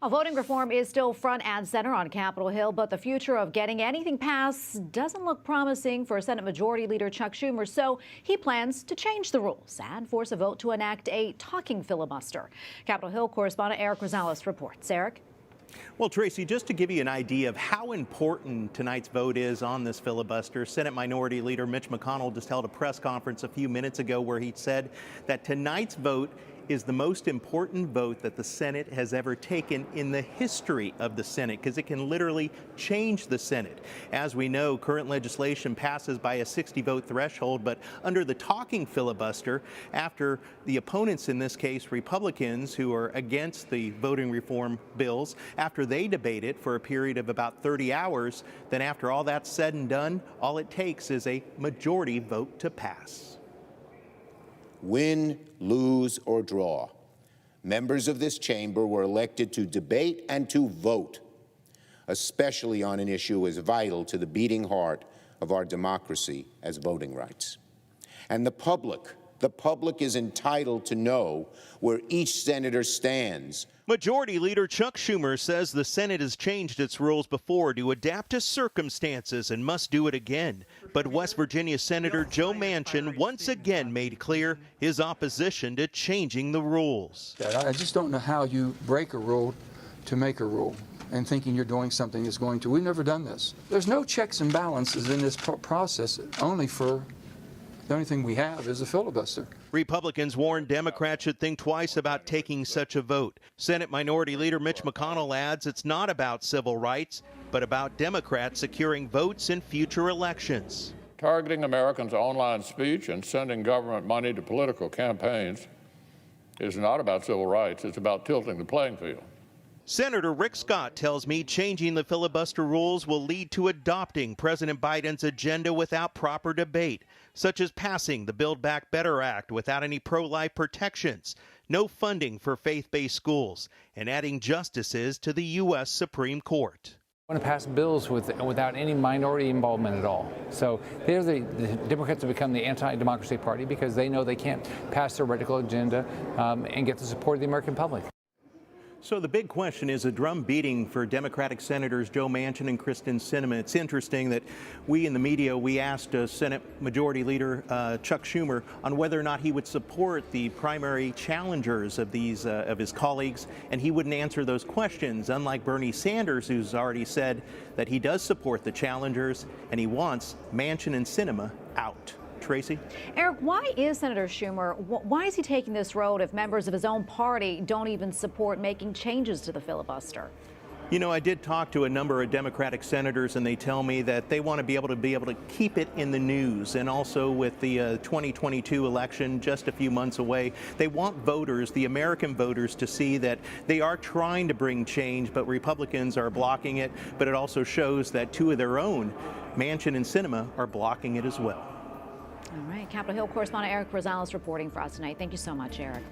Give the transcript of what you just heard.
Voting reform is still front and center on Capitol Hill, but the future of getting anything passed doesn't look promising for Senate Majority Leader Chuck Schumer, so he plans to change the rules and force a vote to enact a talking filibuster. Capitol Hill correspondent Eric Rosales reports. Eric? Well, Tracy, just to give you an idea of how important tonight's vote is on this filibuster, Senate Minority Leader Mitch McConnell just held a press conference a few minutes ago where he said that tonight's vote is the most important vote that the Senate has ever taken in the history of the Senate, because it can literally change the Senate. As we know, current legislation passes by a 60-vote threshold, but under the talking filibuster, after the opponents, in this case Republicans, who are against the voting reform bills, after they debate it for a period of about 30 hours, then after all that's said and done, all it takes is a majority vote to pass. Win, lose, or draw, members of this chamber were elected to debate and to vote, especially on an issue as vital to the beating heart of our democracy as voting rights. And the public is entitled to know where each senator stands. Majority Leader Chuck Schumer says the Senate has changed its rules before to adapt to circumstances and must do it again. But West Virginia Senator Joe Manchin once again made clear his opposition to changing the rules. I just don't know how you break a rule to make a rule and thinking you're doing something that's going to. We've never done this. There's no checks and balances in this process, the only thing we have is a filibuster. Republicans warn Democrats should think twice about taking such a vote. Senate Minority Leader Mitch McConnell adds it's not about civil rights, but about Democrats securing votes in future elections. Targeting Americans' online speech and sending government money to political campaigns is not about civil rights. It's about tilting the playing field. Senator Rick Scott tells me changing the filibuster rules will lead to adopting President Biden's agenda without proper debate, such as passing the Build Back Better Act without any pro-life protections, no funding for faith-based schools, and adding justices to the U.S. Supreme Court. Want to pass bills without any minority involvement at all. So the Democrats have become the anti-democracy party because they know they can't pass their radical agenda and get the support of the American public. So the big question is a drum beating for Democratic Senators Joe Manchin and Kyrsten Sinema. It's interesting that we in the media, we asked Senate Majority Leader Chuck Schumer on whether or not he would support the primary challengers of his colleagues, and he wouldn't answer those questions, unlike Bernie Sanders, who's already said that he does support the challengers and he wants Manchin and Sinema out. Tracy? Eric, why is Senator Schumer, why is he taking this road if members of his own party don't even support making changes to the filibuster? You know, I did talk to a number of Democratic senators, and they tell me that they want to be able to keep it in the news. And also with the 2022 election just a few months away, they want voters, the American voters, to see that they are trying to bring change, but Republicans are blocking it. But it also shows that two of their own, Manchin and Sinema, are blocking it as well. All right, Capitol Hill correspondent Eric Rosales reporting for us tonight. Thank you so much, Eric.